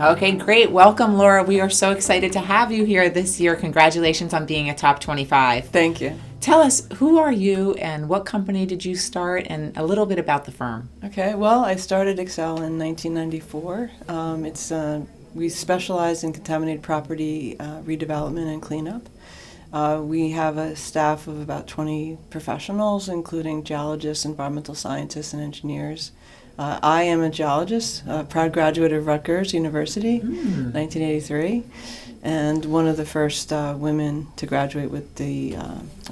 Okay, great. Welcome, Lawra. We are so excited to have you here this year. Congratulations on being a top 25. Thank you. Tell us, who are you and what company did you start, and a little bit about the firm. Okay, well, I started Excel in 1994. We specialize in contaminated property redevelopment and cleanup. We have a staff of about 20 professionals, including geologists, environmental scientists, and engineers. I am a geologist, a proud graduate of Rutgers University, 1983, and one of the first women to graduate with a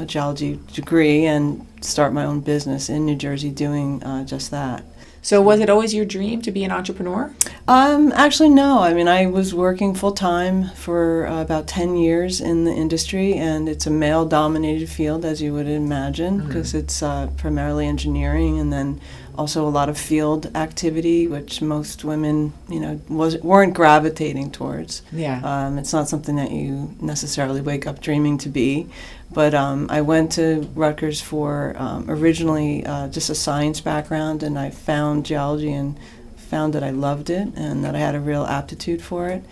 geology degree and start my own business in New Jersey doing just that. So was it always your dream to be an entrepreneur? Actually, no. I mean, I was working full-time for about 10 years in the industry, and it's a male-dominated field, as you would imagine, because it's primarily engineering and then also a lot of field activity, which most women, weren't gravitating towards. Yeah. It's not something that you necessarily wake up dreaming to be. But I went to Rutgers for originally just a science background, and I found geology and found that I loved it and that I had a real aptitude for it.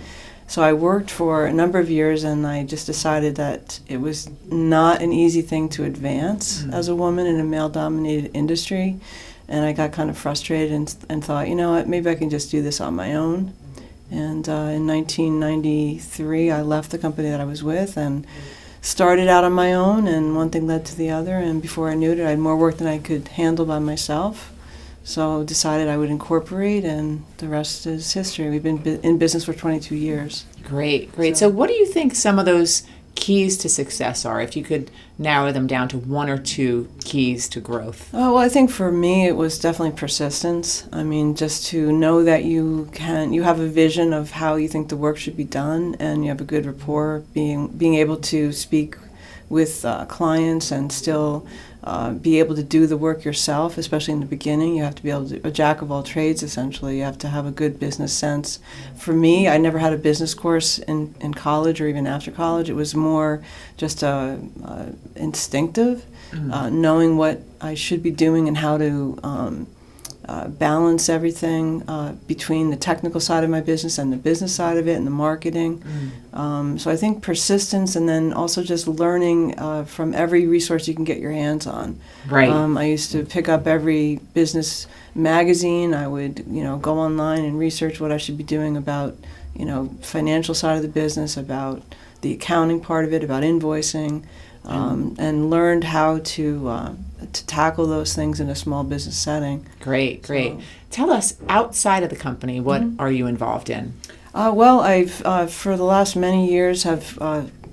So I worked for a number of years, and I just decided that it was not an easy thing to advance as a woman in a male-dominated industry. And I got kind of frustrated and thought, you know what, maybe I can just do this on my own. And in 1993, I left the company that I was with and started out on my own, and one thing led to the other, and before I knew it, I had more work than I could handle by myself. So decided I would incorporate, and the rest is history. We've been in business for 22 years. Great. So what do you think some of those keys to success are, if you could narrow them down to one or two keys to growth? Oh, well, I think for me it was definitely persistence. I mean, just to know that you have a vision of how you think the work should be done, and you have a good rapport, being able to speak with clients and still be able to do the work yourself, especially in the beginning. You have to be able to, a jack of all trades, essentially. You have to have a good business sense. For me, I never had a business course in college or even after college. It was more just instinctive, knowing what I should be doing and how to balance everything between the technical side of my business and the business side of it and the marketing. So I think persistence, and then also just learning from every resource you can get your hands on. Right. I used to pick up every business magazine. I would, go online and research what I should be doing about, financial side of the business, about the accounting part of it, about invoicing, and learned how to tackle those things in a small business setting. Great. Tell us, outside of the company, what are you involved in? Well, I've for the last many years have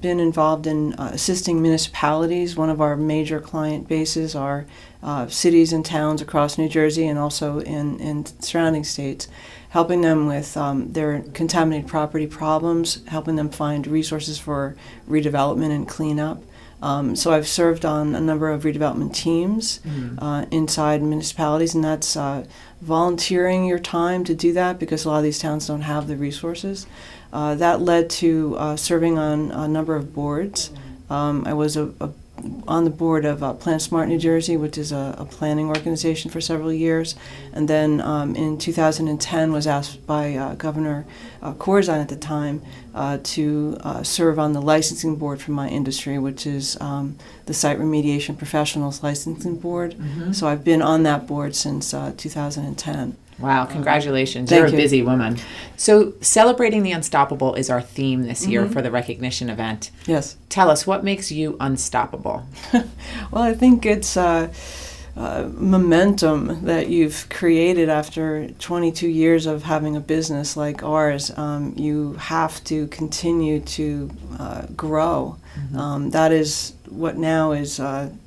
been involved in assisting municipalities. One of our major client bases are cities and towns across New Jersey and also in surrounding states, helping them with their contaminated property problems, helping them find resources for redevelopment and cleanup. So I've served on a number of redevelopment teams inside municipalities, and that's volunteering your time to do that because a lot of these towns don't have the resources. That led to serving on a number of boards. I was on the board of Plan Smart New Jersey, which is a planning organization, for several years. And then in 2010 was asked by Governor Corzine at the time to serve on the licensing board for my industry, which is the Site Remediation Professionals Licensing Board. So I've been on that board since 2010. Wow, congratulations. Thank You're a you. busy woman. So celebrating the unstoppable is our theme this year for the recognition event. Yes. Tell us, what makes you unstoppable? Well, I think it's momentum that you've created after 22 years of having a business like ours. You have to continue to grow. That is what now is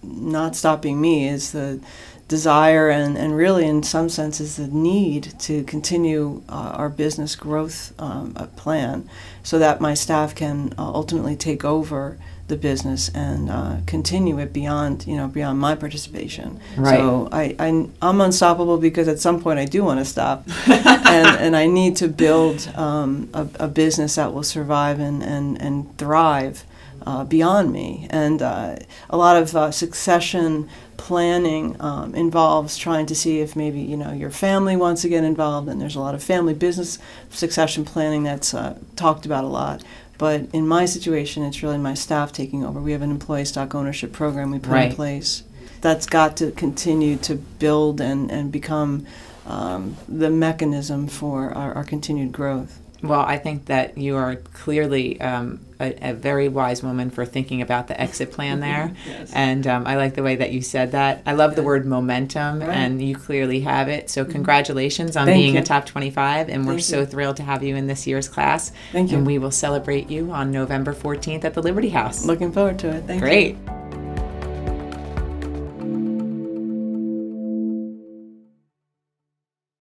not stopping me, is the desire and really in some senses the need to continue our business growth plan so that my staff can ultimately take over the business and continue it beyond my participation. Right. So I'm unstoppable because at some point I do want to stop and I need to build a business that will survive and thrive beyond me. And a lot of succession planning involves trying to see if maybe your family wants to get involved, and there's a lot of family business succession planning that's talked about a lot. But in my situation, it's really my staff taking over. We have an employee stock ownership program we put in place. That's got to continue to build and become the mechanism for our continued growth. Well, I think that you are clearly a very wise woman for thinking about the exit plan there. Yes. And I like the way that you said that. I love the word momentum, and you clearly have it. So congratulations on being a top 25, and we're so thrilled to have you in this year's class. Thank you. And we will celebrate you on November 14th at the Liberty House. Looking forward to it. Thank you. Great.